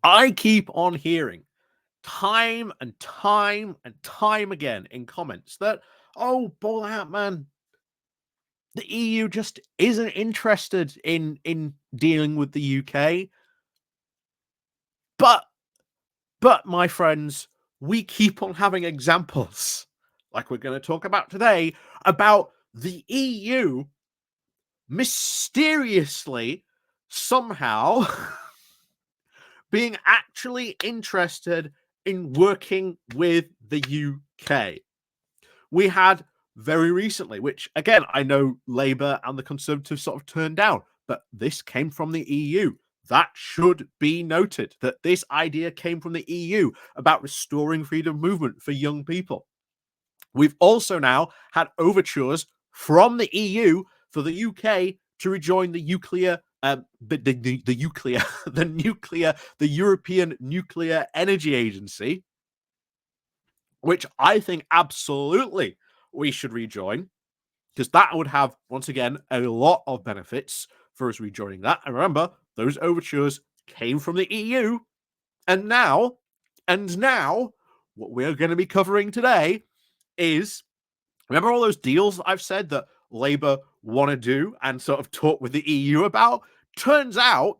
I keep on hearing time and time and time again in comments that, oh, ball out, man. The EU just isn't interested in dealing with the UK. But my friends, we keep on having examples, like we're going to talk about today, about the EU mysteriously somehow being actually interested in working with the UK. We had very recently, which again, I know Labour and the Conservatives sort of turned down, but this came from the EU. That should be noted, that this idea came from the EU about restoring freedom of movement for young people. We've also now had overtures from the EU for the UK to rejoin the the European Nuclear Energy Agency, which I think absolutely we should rejoin, because that would have, once again, a lot of benefits for us rejoining that. And remember, those overtures came from the EU. And now, what we're going to be covering today is, remember all those deals that I've said that Labour want to do and sort of talk with the EU about? Turns out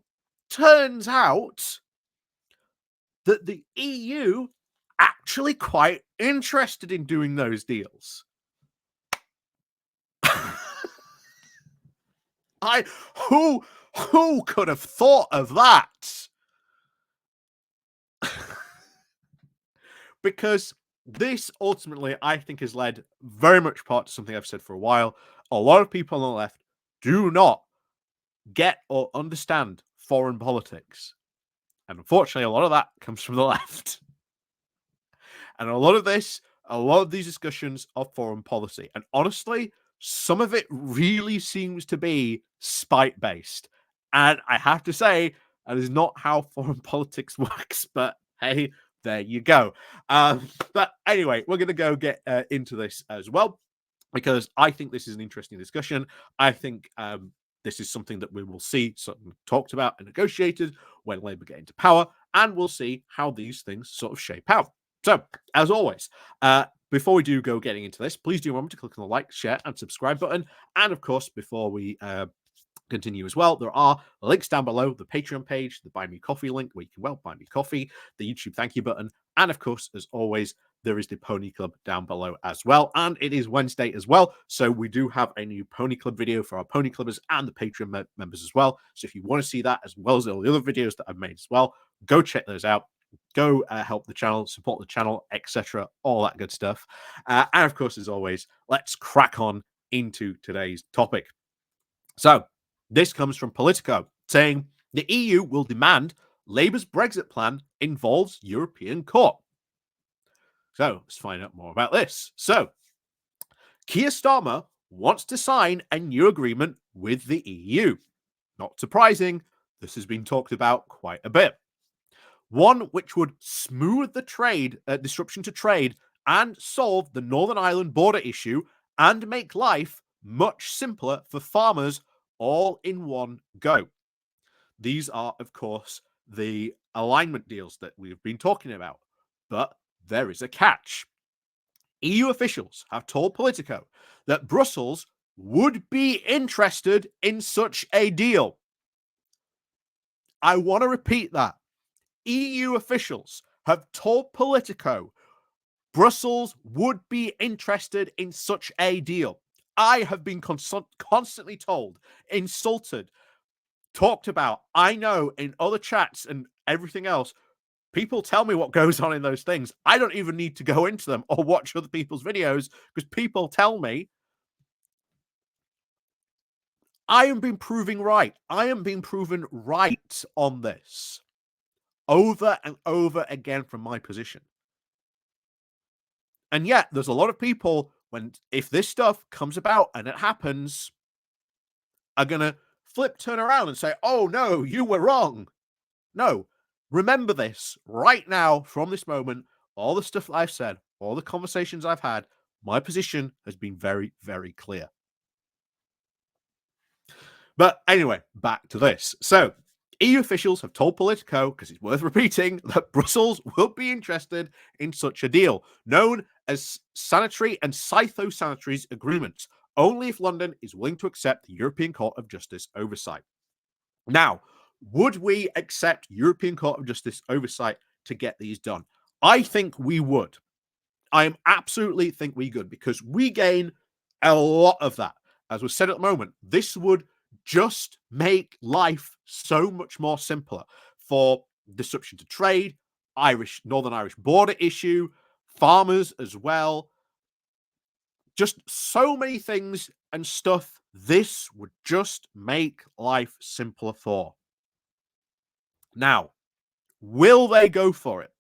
that the EU actually quite interested in doing those deals. Who could have thought of that? Because this ultimately, I think, has led very much part to something I've said for a while. A lot of people on the left do not get or understand foreign politics. And unfortunately, a lot of that comes from the left. And a lot of these discussions are foreign policy. And honestly, some of it really seems to be spite-based. And I have to say, that is not how foreign politics works. But hey, there you go. But anyway, we're going to go get into this as well, because I think this is an interesting discussion. I think this is something that we will see sort of talked about and negotiated when Labour get into power, and we'll see how these things sort of shape out. So, as always, before we do go getting into this, please do remember to click on the like, share, and subscribe button. And of course, before we continue as well, there are links down below: the Patreon page, the Buy Me Coffee link where you can buy me coffee, the YouTube thank you button, and of course, as always, there is the Pony Club down below as well. And it is Wednesday as well, so we do have a new Pony Club video for our Pony Clubbers and the Patreon members as well. So if you want to see that, as well as all the other videos that I've made as well, go check those out. Go help the channel, support the channel, etc. All that good stuff. And of course, as always, let's crack on into today's topic. So this comes from Politico, saying the EU will demand Labour's Brexit plan involves European Court. So let's find out more about this. So Keir Starmer wants to sign a new agreement with the EU. Not surprising, this has been talked about quite a bit. One which would smooth the disruption to trade and solve the Northern Ireland border issue and make life much simpler for farmers all in one go. These are, of course, the alignment deals that we've been talking about. But there is a catch. EU officials have told Politico that Brussels would be interested in such a deal. I want to repeat that. EU officials have told Politico Brussels would be interested in such a deal. I have been constantly told, insulted, talked about. I know in other chats and everything else, people tell me what goes on in those things. I don't even need to go into them or watch other people's videos, because people tell me. I am being proven right. I am being proven right on this over and over again from my position. And yet there's a lot of people, if this stuff comes about and it happens, are going to turn around and say, oh no, you were wrong. No, remember this right now, from this moment, all the stuff I've said, all the conversations I've had, my position has been very, very clear. But anyway, back to this. So EU officials have told Politico, because it's worth repeating, that Brussels will be interested in such a deal, known as sanitary and phytosanitary agreements, only if London is willing to accept the European Court of Justice oversight. Now, would we accept European Court of Justice oversight to get these done? I think we would. I am absolutely think we could, because we gain a lot of that. As was said at the moment, this would just make life so much more simpler for disruption to trade, Northern Irish border issue, farmers as well. Just so many things and stuff. This would just make life simpler for. Now, will they go for it?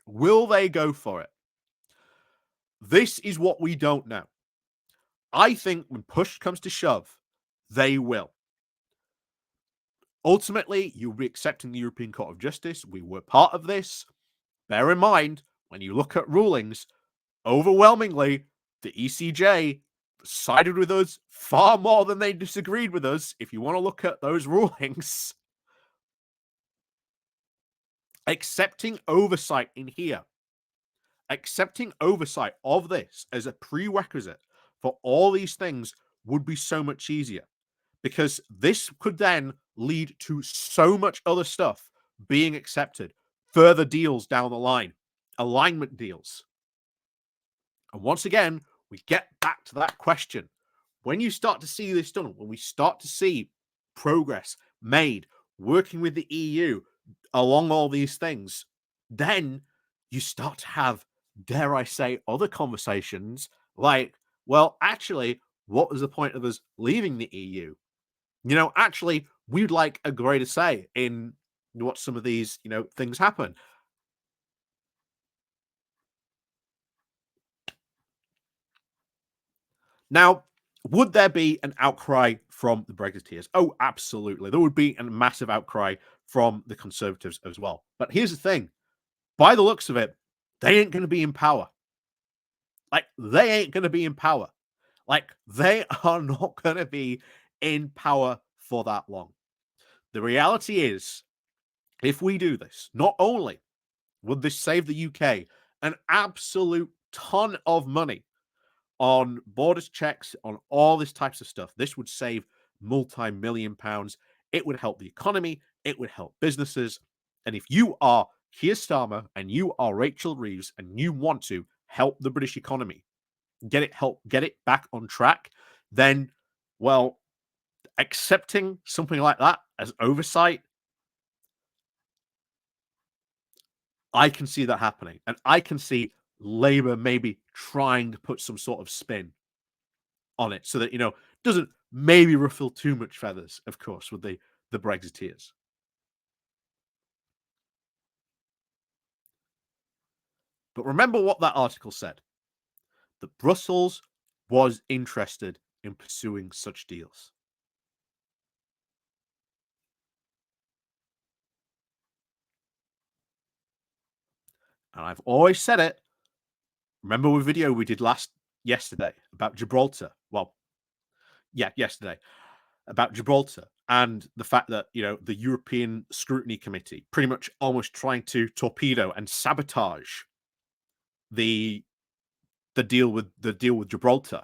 Will they go for it? This is what we don't know. I think when push comes to shove, they will. Ultimately, you'll be accepting the European Court of Justice. We were part of this. Bear in mind, when you look at rulings, overwhelmingly, the ECJ sided with us far more than they disagreed with us. If you want to look at those rulings, accepting oversight in here, accepting oversight of this as a prerequisite for all these things would be so much easier, because this could then lead to so much other stuff being accepted, further deals down the line, alignment deals. And once again, we get back to that question. When you start to see this done, when we start to see progress made, working with the EU along all these things, then you start to have, dare I say, other conversations like, well, actually, what was the point of us leaving the EU? Actually, we'd like a greater say in what some of these, things happen. Now, would there be an outcry from the Brexiteers? Oh, absolutely. There would be a massive outcry from the Conservatives as well. But here's the thing, by the looks of it, they ain't going to be in power. Like, they ain't going to be in power. Like, they are not going to be in power for that long. The reality is, if we do this, not only would this save the UK an absolute ton of money on borders checks, on all this types of stuff, this would save multi-million pounds. It would help the economy. It would help businesses. And if you are Keir Starmer and you are Rachel Reeves and you want to help the British economy, get it back on track, then, well, accepting something like that as oversight, I can see that happening. And I can see Labour maybe trying to put some sort of spin on it so that, doesn't maybe ruffle too much feathers, of course, with the Brexiteers. But remember what that article said, that Brussels was interested in pursuing such deals. And I've always said it. Remember the video we did yesterday about Gibraltar? Well, yeah, yesterday about Gibraltar and the fact that, the European Scrutiny Committee pretty much almost trying to torpedo and sabotage the deal with Gibraltar.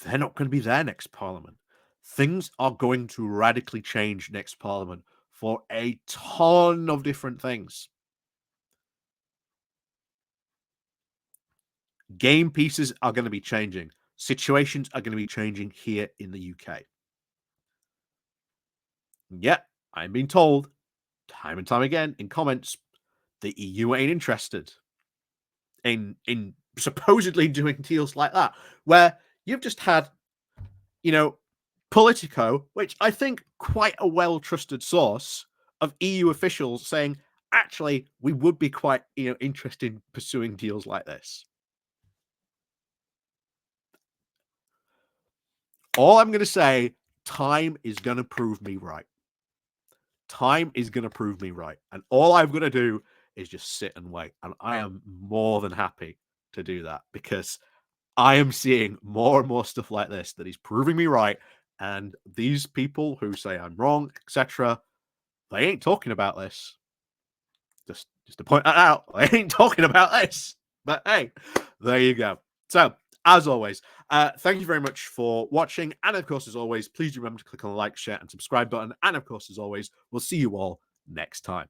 They're not going to be there next Parliament. Things are going to radically change next Parliament for a ton of different things. Game pieces are going to be changing. Situations are going to be changing here in the UK. Yet, I'm being told time and time again in comments, the EU ain't interested in supposedly doing deals like that, where you've just had, Politico, which I think quite a well-trusted source of EU officials saying, actually, we would be quite, interested in pursuing deals like this. All I'm going to say, time is going to prove me right. Time is going to prove me right. And all I'm going to do is just sit and wait. And I am more than happy to do that, because I am seeing more and more stuff like this that is proving me right. And these people who say I'm wrong, etc., they ain't talking about this. Just to point that out, they ain't talking about this. But hey, there you go. So, as always, thank you very much for watching. And of course, as always, please remember to click on the like, share, and subscribe button. And of course, as always, we'll see you all next time.